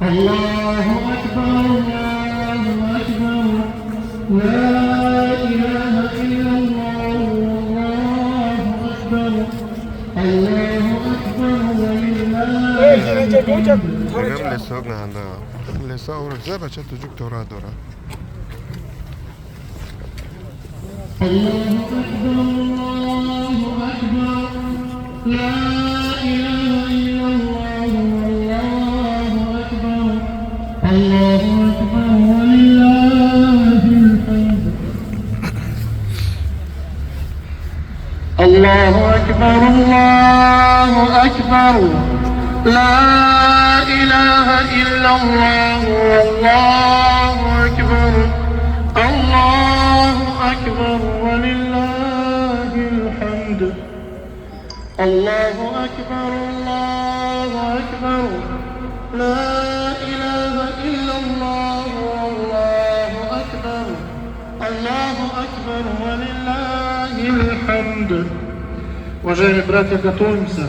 الله أكبر الله أكبر لا إله إلا الله الله أكبر الله أكبر ولله الحمد. Imam lesog na handa. Lesog orang saya baca tujuh Torah. الله أكبر الله أكبر لا إله إلا الله والله أكبر الله أكبر ولله الحمد. الله أكبر الله أكبر لا إله إلا الله والله أكبر الله أكبر ولله الحمد. الله أكبر الله أكبر لا إله إلا الله والله أكبر الله أكبر ولله الحمد. Уважаемые братья, готовимся.